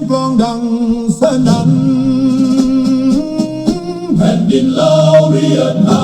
กลองดังสนั่นแผ่นดินลาวเรียกหา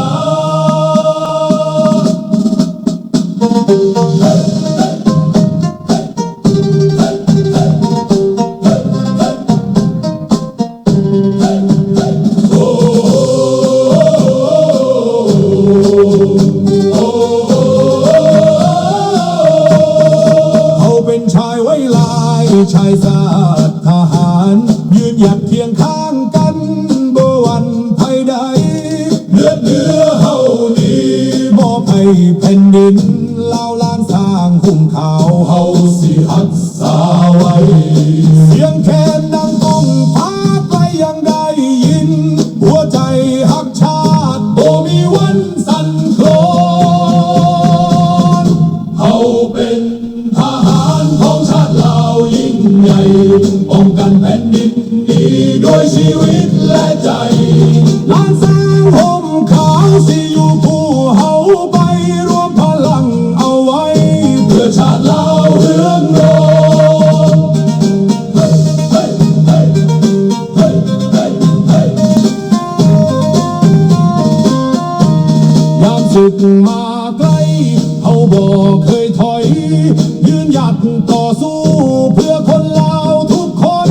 ชายชาติทหารยืนหยัดเคียงข้างกันบ่หวั่นภัยใดเลือดเนื้อเฮานี้บ่ให้แผ่นดินลาวล้านสร้างคุ้มข่าวเฮาสิรักษาไว้เสียงแคนดังก้องพาไปยังได้ยินหัวใจฮักชาติบ่มีวันสั่นคลอนเฮาเป็นทหารของชาติลาวยิ่งใหญ่ป้องกันแผ่นดินนี้ด้วยชีวิตและใจล้านสร้างห่มขาวสิอยู่คู่เฮาไปรวมพลังเอาไว้เพื่อชาติลาวเรืองโรจน์ยามศึกมาใกล้เฮาบ่เคยถอยยืนหยัดต่อสู้เพื่อคนลาวทุกคน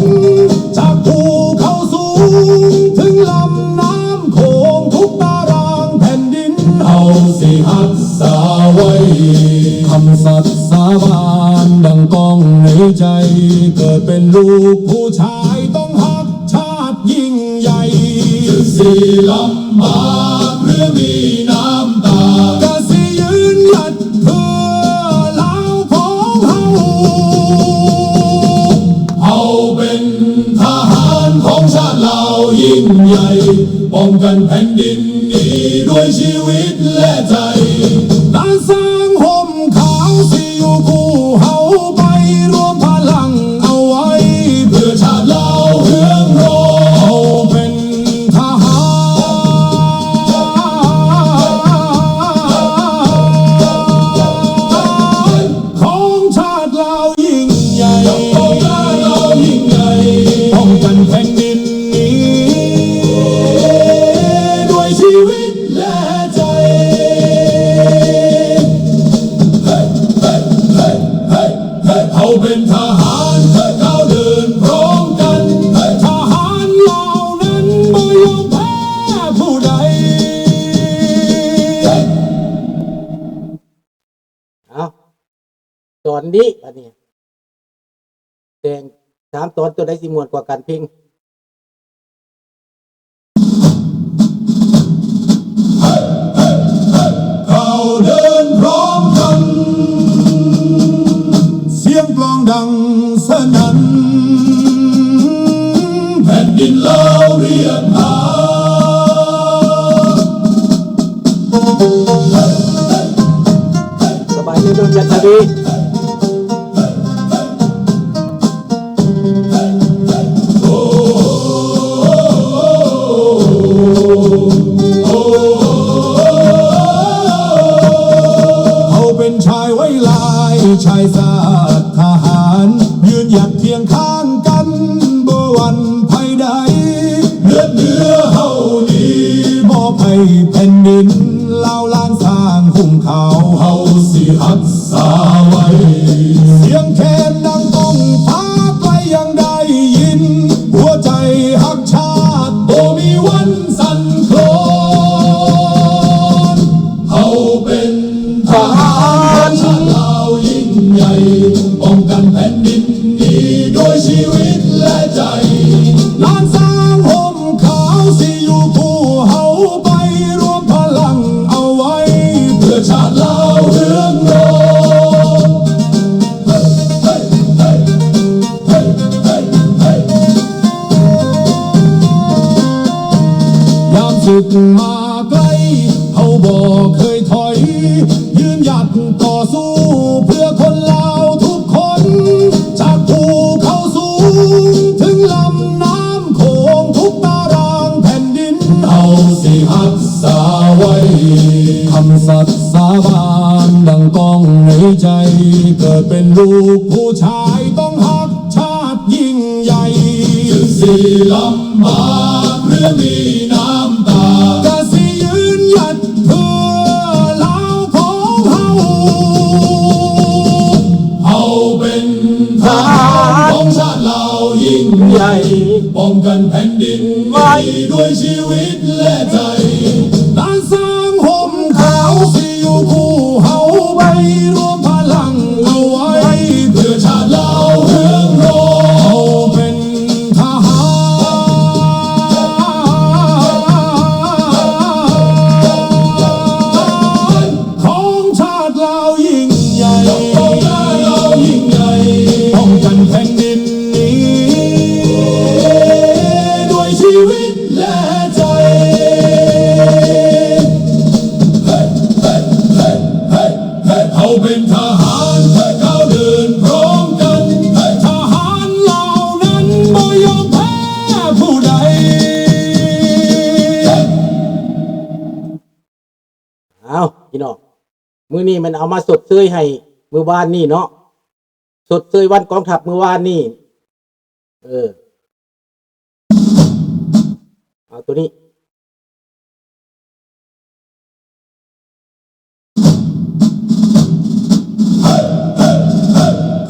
จากภูเขาสูงถึงลำน้ำโขงทุกตารางแผ่นดินเฮาสิรักษาไว้คำสัตย์สาบานดังก้องในใจเกิดเป็นลูกผู้ชายต้องรักชาติยิ่งใหญ่ถึงสิลำบากหรือมีน้ำตาก็สิยืนหยัดเพื่อลาวของเฮาเฮาเป็นทหารของชาติลาวยิ่งใหญ่ป้องกันแผ่นดินนี้ด้วยชีวิตและใจล้านสร้างห่มขาวสิอยู่คู่เฮาไปรวมพลังเอาไว้เพื่อชาติลาวเรืองโรจน์เฮาเป็นทหารของชาติลาวยิ่งใหญ่ป้องกันแผ่นดินนี้ด้วยชีวิตและใจเฮาเป็นทหารก้าวเดินพร้อมกันทหารเหล่านั้นบ่ยอมแพ้ผู้ใดเอาตอนนี้อันนี้แดง3 ตอนตัวใดสิม่วนกว่ากันพิงก้าวเดินพร้อมกันเสียงกลองดังสนั่นแผ่นดินลาวเรียกหาสบายดีดวงจันทร์ดีชายชาติทหารยืนหยัดเคียงข้างกันบ่หวั่นภัยใดเลือดเนื้อเฮานี้บ่ให้แผ่นดินลาวล้านสร้างคุ้มข่าวเฮาสิรักษาไว้เสียงแคนดังก้องพาไปยังได้ยินหัวใจฮักชาติบ่มีวันสั่นคลอนเฮาเป็นทหารใหญ่ป้องกันแผ่นดินนี้ด้วยชีวิตและใจล้านสร้างห่มขาวสิอยู่คู่เฮาไปรวมพลังเอาไว้เพื่อชาติลาวเรืองโรจน์ยามศึกมาใกล้เฮาบ่เคยถอยยืนหยัดต่อสู้เพื่อคนลาวทุกคนจากภูเขาสูงถึงลำน้ำโขงทุกตารางแผ่นดินเฮาสิรักษาไว้คำสัตย์สาบานดังก้องในใจเกิดเป็นลูกผู้ชายต้องรักชาติยิ่งใหญ่ สิลำบากหรือมีน้ำตากะสิยืนหยัดเพื่อลาวของเฮาเฮาเป็นทหารของชาติเรายิ่งใหญ่ป้องกันแผ่นดินไว้ด้วยชีวิตและใจด้านสร้างห่มขาวสิอยู่คู่เฮาไปรวมพลังเอาไว้เพื่อชาติเราเฮืองโรเฮาเป็นทหารของชาติเรายิ่งใหญ่ป้องกันแผ่นดินนี้ด้วยชีวิตและใจเขาเป็นทหารก้าวเดินพร้อมกันทหารเหล่านั้นไม่ยอมแพ้ผู้ใด เอาพี่น้องมื้อนี้มันเอามาสดเซยให้มื้อวานนี่เนาะสดเซยวันกองทัพมื้อวานนี่เอาตัวนี้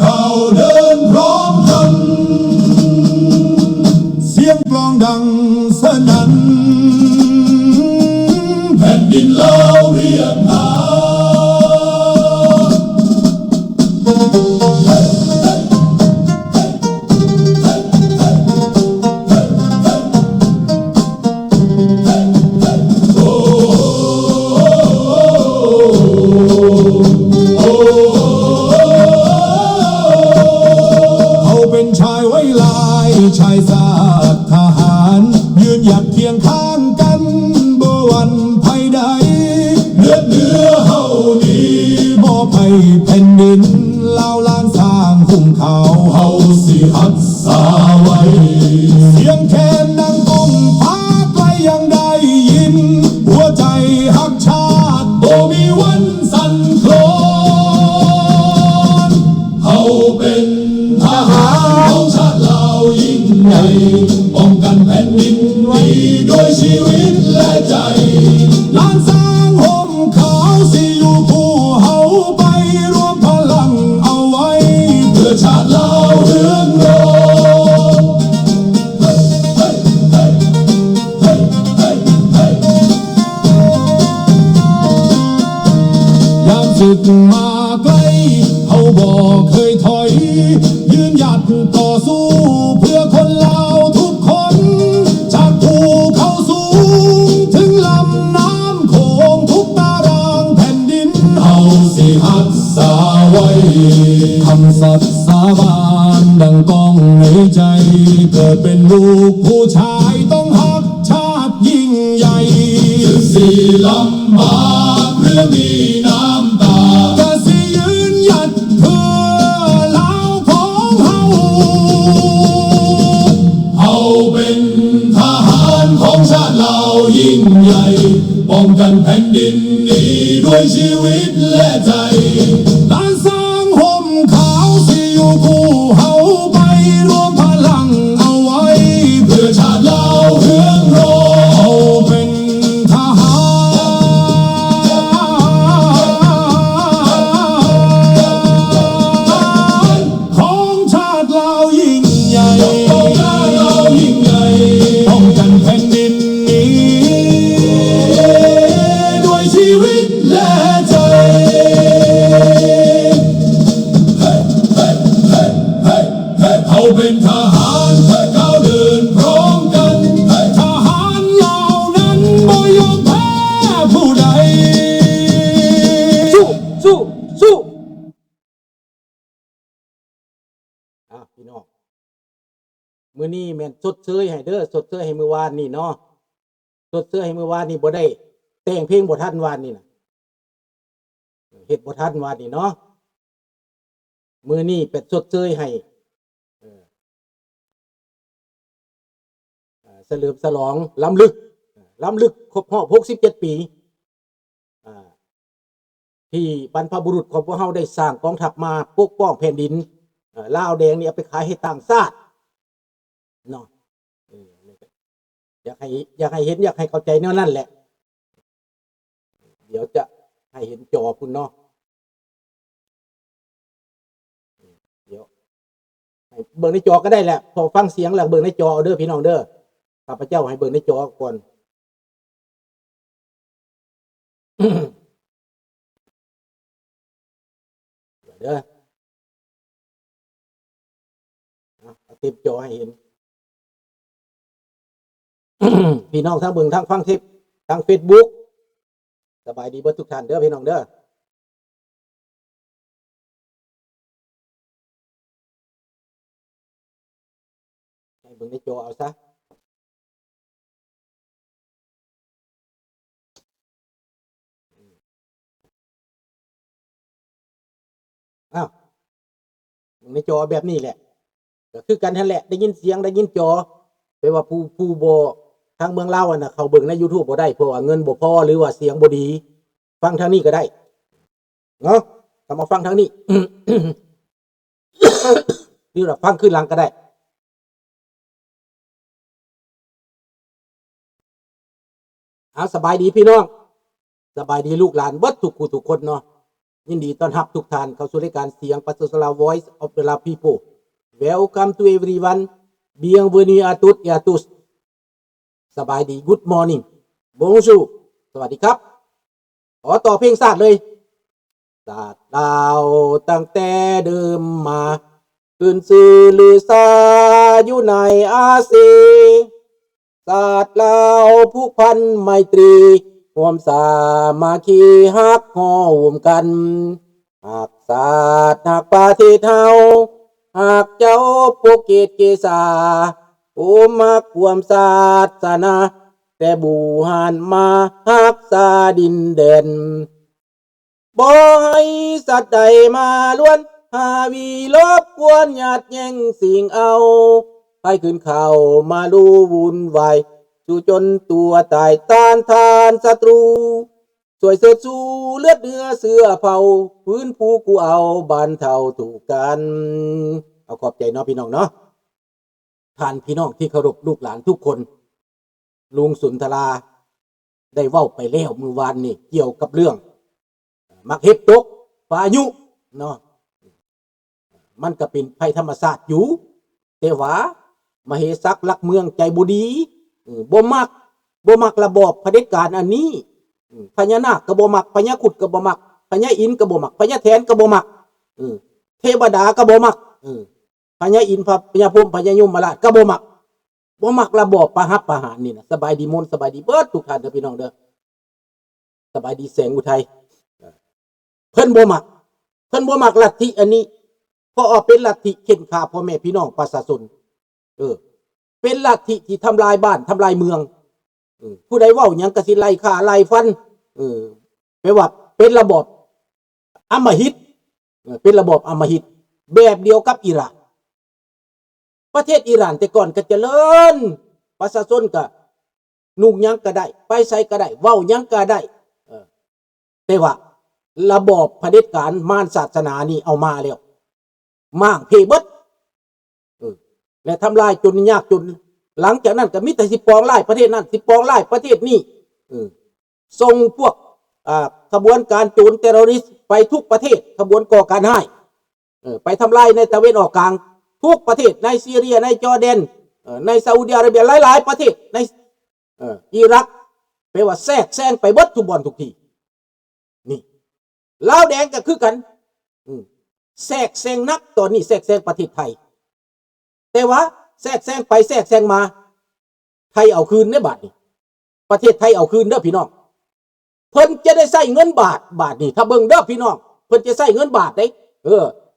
เขาเดินพร้อมกัน เสียงกลองดังสนั่นแผ่นดินเราเรียกหาเขาเป็นชายไว้ลายชายสาดทหารยืนหยัดเคียงข้างกันบ่หวั่นภัยใดเนื้อเฮานี้บ่ภัยแผ่นดินลาวล้านสร้างหุ้มเขาเฮาสิรักษาไว้เสียงแคนดังก้องพาไกลยังได้ยินหัวใจฮักชาติบ่มีวันสั่นคลอนเฮาเป็นทหารของชาติเรายิ่งใหญ่ป้องกันแผ่นดินไว้ด้วยชีวิตและใจล้านสร้างห่มขาวสิอยู่คู่เฮาไปรวมพลังเอาไว้เพื่อชาติเราเรืองโรยามศึกมาใกล้เฮาบ่เคยถอยยืนหยัดต่อสู้เพื่อคนลาวทุกคนจากภูเขาสูงถึงลำน้ำโขงทุกตารางแผ่นดินเฮาสิรักษาไว้คำสัตย์สาบานดังก้องในใจเกิดเป็นลูกผู้ชายต้องฮักชาติยิ่งใหญ่ถึงสิลำบากหรือมีน้ำตากะสิยืนหยัดเพื่อลาวของเฮาเฮาเป็นทหารของชาติเรายิ่งใหญ่ป้องกันแผ่นดินนี้ด้วยชีวิตและใจด้านสร้างห่มขาวสิอยู่คู่เฮาไปรวมพลังเอาไว้เพื่อชาติเราเฮืองโรเฮาเป็นทหารของชาติเรายิ่งใหญ่ป้องกันแผ่นดินนี้ด้วยชีวิตและใจเขาเป็นทหารก้าวเดินพร้อมกันทหารเหล่านั้นไม่ยอมแพ้ผู้ใด สู้พี่น้องมื้อนี้แม่นสดเซยให้เด้อสดเซยให้มื้อวานนี่เนาะสดเซยให้มื้อวานนี่บ่ได้แต่งเพลงบ่ทันวานนี่น่ะเฮ็ดบ่ทันวานนี่เนาะมื้อนี้เป็นสดเซยให้เฉลิมฉลองล้ำลึกครบรอบ67 ปีที่บรรพบุรุษของพวกเฮาได้สร้างกองทัพมาปกป้องแผ่นดินลาวแดงนี่เอาไปขายให้ต่างชาติเนาะ เอออยากให้เห็นอยากให้เข้าใจแนวนั้นแหละเดี๋ยวจะให้เห็นจอคุณเนาะเดี๋ยวให้เบิ่งในจอก็ได้แหละพอฟังเสียงแล้วเบิ่งในจอเอาเด้อพี่น้องเด้อข้าพเจ้าให้เบิ่งในจอก่อน เด้อเอาเต็มจอให้เห็น พี่น้องทั้งเบิ่งทั้งฟังคลิปทั้ง Facebook สบายดีเบิดทุกท่านเด้อพี่น้องเด้อให้เบิ่งในจอเอาซะอ้าวเบิ่งในจอแบบนี้แหละก็คือกันนั่นแหละได้ยินเสียงได้ยินจอแปลว่าผู้บ่ทางเมืองลาวน่ะเขาเบิ่งใน YouTube บ่ได้เพราะว่าเงินบ่พอหรือว่าเสียงบ่ดีฟังทางนี้ก็ได้เนาะถ้ามาฟังทางนี้ หรือว่าฟังขึ้นหลังก็ได้สบายดีพี่น้องสบายดีลูกหลานเบิดทุกผู้ทุกคนเนาะยินดีต้อนรับทุกท่านเข้าสู่รายการเสียงปัสสาวะ Voice of the People Welcome to everyone Bienvenue à tous et à tous สบายดี Good morning Bonjour สวัสดีครับขอต่อเพลงศาสตร์เลยศาสตร์ดาวตั้งแต่เดิมมาขึ้นชื่อลือซาอยู่ในอาเซียนศาสตร์ลาวผูกพันไมตรีร่วมสามัคคีฮักห้อมกันหากศาสตร์หากประเทศเฮาหากเจ้าปกเกตเกษาโอมักความศาสนาแต่บูหานมาฮักษาดินแดนบ่ให้สัตว์ใดมาล้วนหาวีลบกวนหยาดแย่งสิ่งเอาให้ขึ้นเข่ามาดูวุ่นวายสู่จนตัวตายต้านทานศัตรูสวยเสือสู้เลือดเนื้อเสื้อเผาพื้นผู้กูเอาบานเท่าถูกกันเอาขอบใจเนาะพี่น้องเนาะท่านพี่น้องที่เคารพลูกหลานทุกคนลุงสุนทราได้เว้าไปแล้วเมื่อวานนี่เกี่ยวกับเรื่องมักเห็บตกพายุเนาะมันก็เป็นภัยธรรมชาติอยู่แต่ว่ามเหสักลักเมืองใจบุดีบ่มักระบอบเผด็จการอันนี้พญานาคก็บ่มักพญาขุดก็บ่มักพญาอินทร์ก็บ่มักพญาแถนก็บ่มักเทวดาก็บ่มักพญาอินทร์พญาพรหมพญายมราชก็บ่มักระบอบประหัตประหารนี่นะสบายดีมนสบายดีเบิดทุกท่านเด้อพี่น้องเด้อสบายดีแสงอุทัยเพิ่นบ่มักลัทธิอันนี้เพราะเป็นลัทธิเข็นฆ่าพ่อแม่พี่น้องประชาชนเป็นลัทธิที่ทำลายบ้านทำลายเมืองผู้ใดเว้าหยังก็สิไล่ฆ่าไล่ฟันแปลว่าเป็นระบบอำมหิตเป็นระบบอำมหิตแบบเดียวกับอิหร่านประเทศอิหร่านแต่ก่อนก็เจริญประชาชนก็นุ่งหยังก็ได้ไปไสก็ได้เว้าหยังก็ได้แต่ว่าระบอบเผด็จการมารศาสนานี่เอามาแล้วม่างเพเบิดและทำลายจนยากจนหลังจากนั้นก็มีแต่สิปองไล่ประเทศนั้นสิปองไล่ประเทศนี้ส่งพวกขบวนการโจรเทโรริสต์ไปทุกประเทศขบวนก่อการร้ายไปทำลายในตะวันออกกลางทุกประเทศในซีเรียในจอร์แดนในซาอุดิอาระเบียหลายๆประเทศในอิรักแปลว่าแทรกแซงไปเบิดทุกบ่อนทุกที่นี่ลาวแดงก็คือกันแทรกแซงนักตอนนี้แทรกแซงประเทศไทยแต่ว่าแทรกแซงไปแทรกแซงมาไทยเอาคืนได้บาทนี่ประเทศไทยเอาคืนเด้อพี่น้องเพิ่นจะได้ใส่เงินบาทนี่ถ้าเบิ่งเด้อพี่น้องเพิ่นจะใส่เงินบาทได้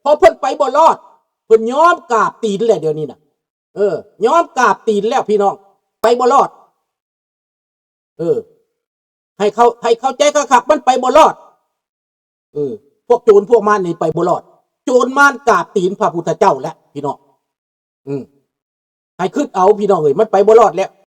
พอเพิ่นไปบ่รอดเพิ่นยอมกราบตีนแล้วเดี๋ยวนี้น่ะยอมกราบตีนแล้วพี่น้องไปบ่รอดให้เข้าใจคักๆมันไปบ่รอดพวกโจรพวกมารนี่ไปบ่รอดโจรมารกราบตีนพระพุทธเจ้าแล้วพี่น้องให้ขึ้นเอาพี่น้องเอ้ยมันไปบ่รอดแล้ว